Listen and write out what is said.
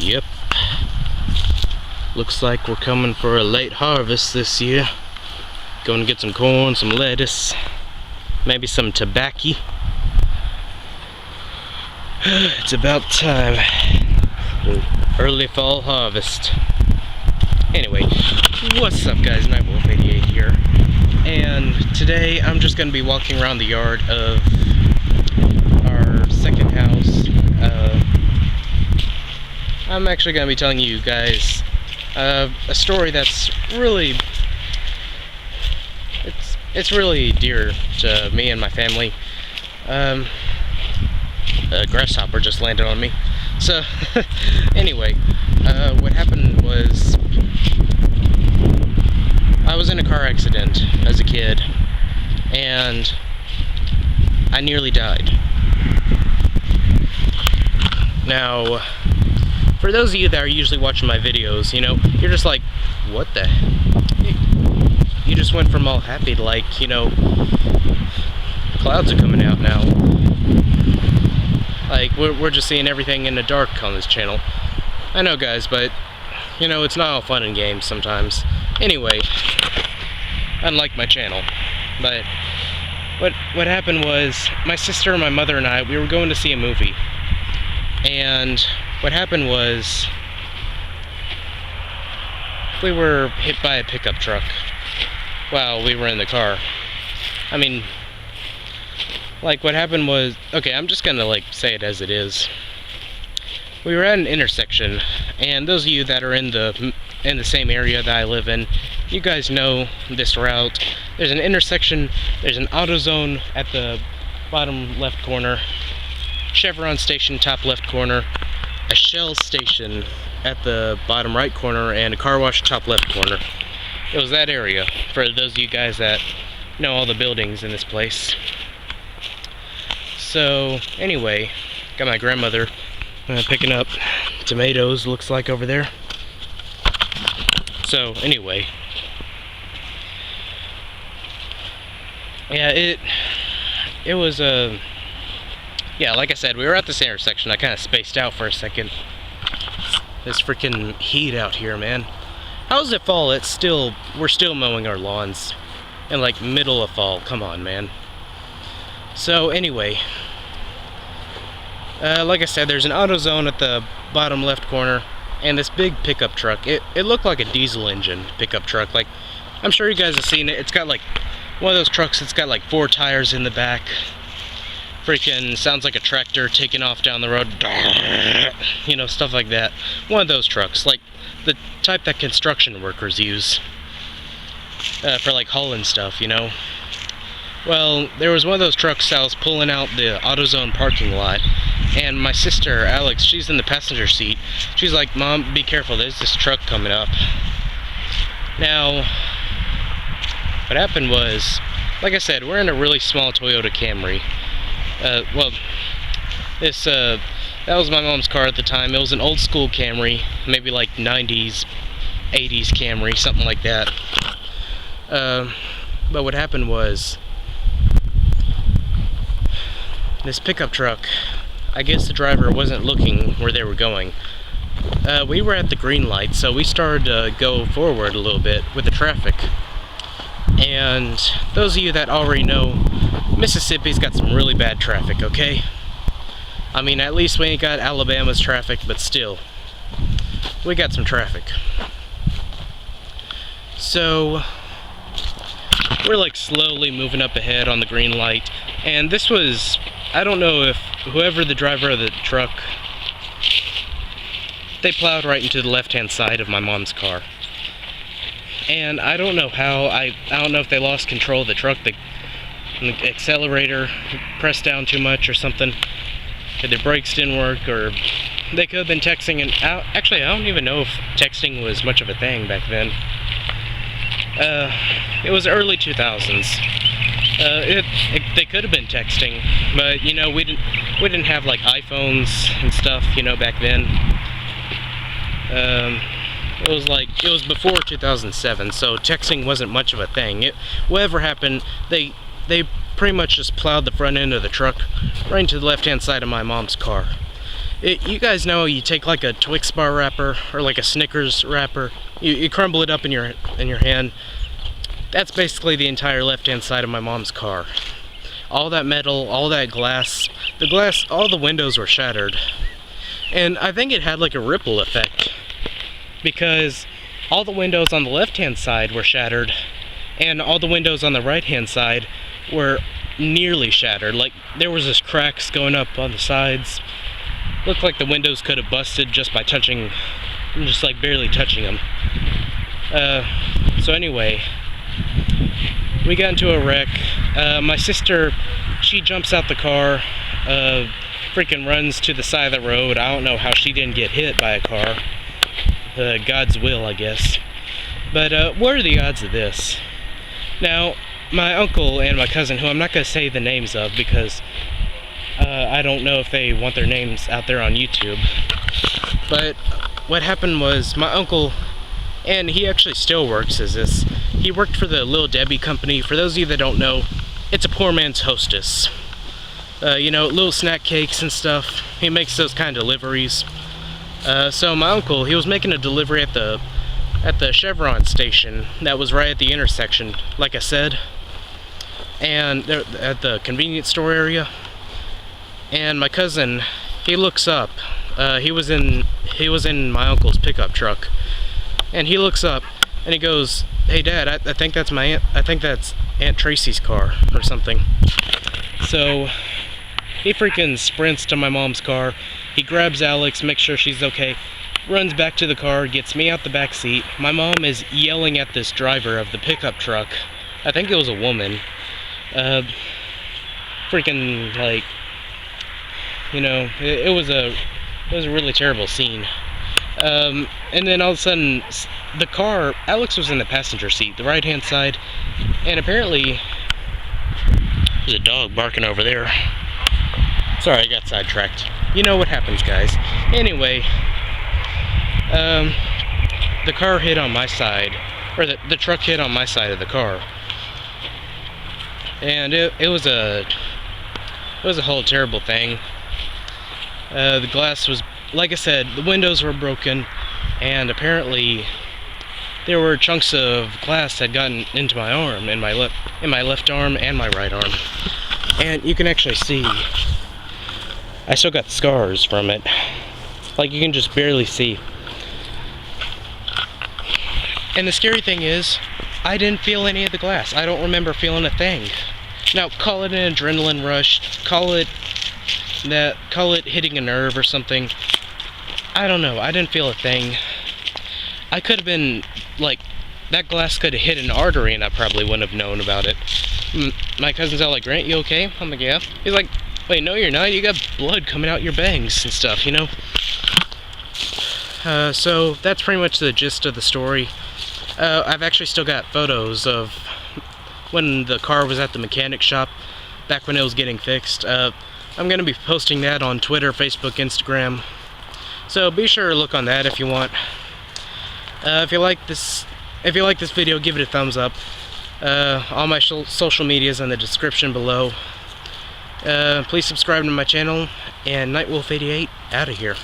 Yep. Looks like we're coming for a late harvest this year. Going to get some corn, some lettuce, maybe some tobacco. It's about time. Early fall harvest. Anyway, what's up guys, Nightwolf88 here. And today I'm just going to be walking around the yard of our second house. I'm actually going to be telling you guys a story that's really, it's really dear to me and my family. A grasshopper just landed on me. So, anyway, what happened was I was in a car accident as a kid, and I nearly died. Now, for those of you that are usually watching my videos, you know, you're just like, what the heck? You just went from all happy to like, you know, clouds are coming out now. Like, we're just seeing everything in the dark on this channel. I know guys, but, you know, it's not all fun and games sometimes. Anyway, unlike my channel. But, what happened was, my sister, my mother, and I, we were going to see a movie. And what happened was, we were hit by a pickup truck while we were in the car. I mean, like, what happened was, okay, I'm just gonna, like, say it as it is. We were at an intersection, and those of you that are in the same area that I live in, you guys know this route. There's an intersection, there's an AutoZone at the bottom left corner, Chevron station top left corner, a Shell station at the bottom right corner, and a car wash top left corner. It was that area, for those of you guys that know all the buildings in this place. So, anyway, got my grandmother picking up tomatoes, looks like, over there. So, anyway. Yeah, it was, yeah, like I said, we were at this intersection. I kind of spaced out for a second. This freaking heat out here, man. How's it fall? We're still mowing our lawns in, like, middle of fall. Come on, man. So, anyway, like I said, there's an AutoZone at the bottom left corner, and this big pickup truck. It looked like a diesel engine pickup truck. Like, I'm sure you guys have seen it. It's got, like, one of those trucks that's got, like, 4 tires in the back. Freaking sounds like a tractor taking off down the road. You know, stuff like that. One of those trucks, like the type that construction workers use for, like, hauling stuff, you know. Well, there was one of those trucks that was pulling out the AutoZone parking lot, and my sister, Alex, she's in the passenger seat. She's like, Mom, be careful, there's this truck coming up. Now, what happened was, like I said, we're in a really small Toyota Camry. Well, that was my mom's car at the time. It was an old school Camry, maybe like 90s, 80s Camry, something like that. But what happened was, this pickup truck, I guess the driver wasn't looking where they were going. We were at the green light, so we started to go forward a little bit with the traffic. And those of you that already know, Mississippi's got some really bad traffic, okay? I mean, at least we ain't got Alabama's traffic, but still, we got some traffic. So, we're like slowly moving up ahead on the green light, and this was, I don't know if whoever the driver of the truck, they plowed right into the left-hand side of my mom's car. And I don't know how, I don't know if they lost control of the truck, the accelerator pressed down too much or something, or the brakes didn't work, or they could have been texting, and actually I don't even know if texting was much of a thing back then. It was early 2000s. They could have been texting, but you know, we didn't have like iPhones and stuff, you know, back then. It was before 2007, so texting wasn't much of a thing. Whatever happened, they pretty much just plowed the front end of the truck right into the left-hand side of my mom's car. You guys know you take like a Twix bar wrapper or like a Snickers wrapper, you crumble it up in your hand. That's basically the entire left-hand side of my mom's car. All that metal, all that glass, all the windows were shattered. And I think it had like a ripple effect, because all the windows on the left-hand side were shattered, and all the windows on the right-hand side were nearly shattered. Like, there was just cracks going up on the sides. Looked like the windows could have busted just by touching, just like barely touching them. So anyway, we got into a wreck. My sister, she jumps out the car, freaking runs to the side of the road. I don't know how she didn't get hit by a car. God's will, I guess. But what are the odds of this? Now, my uncle and my cousin, who I'm not going to say the names of because I don't know if they want their names out there on YouTube. But what happened was, my uncle, and he actually still works as this, he worked for the Little Debbie company. For those of you that don't know, it's a poor man's Hostess. You know, little snack cakes and stuff. He makes those kind of deliveries. So my uncle, he was making a delivery at the Chevron station that was right at the intersection, like I said, and at the convenience store area. And my cousin, he looks up. He was in my uncle's pickup truck, and he looks up and he goes, "Hey Dad, I think that's Aunt Tracy's car or something." So he freaking sprints to my mom's car. He grabs Alex, makes sure she's okay, runs back to the car, gets me out the back seat. My mom is yelling at this driver of the pickup truck. I think it was a woman. Freaking, like, you know, it was a really terrible scene. And then all of a sudden, the car, Alex was in the passenger seat, the right-hand side, and apparently there's a dog barking over there. Sorry, I got sidetracked. You know what happens, guys. Anyway, the car hit on my side, or the truck hit on my side of the car, and it was a whole terrible thing. The glass was, like I said, the windows were broken, and apparently there were chunks of glass that had gotten into my arm, in my left arm and my right arm, and you can actually see I still got scars from it. Like, you can just barely see. And the scary thing is, I didn't feel any of the glass. I don't remember feeling a thing. Now, call it an adrenaline rush, call it hitting a nerve or something. I don't know. I didn't feel a thing. I could have been, like, that glass could have hit an artery and I probably wouldn't have known about it. My cousin's all like, "Grant, you okay?" I'm like, "Yeah." He's like, "Wait, no you're not, you got blood coming out your bangs and stuff, you know?" So that's pretty much the gist of the story. I've actually still got photos of when the car was at the mechanic shop, back when it was getting fixed. I'm going to be posting that on Twitter, Facebook, Instagram. So be sure to look on that if you want. If you like this video, give it a thumbs up. All my social medias in the description below. Please subscribe to my channel, and Nightwolf88 out of here.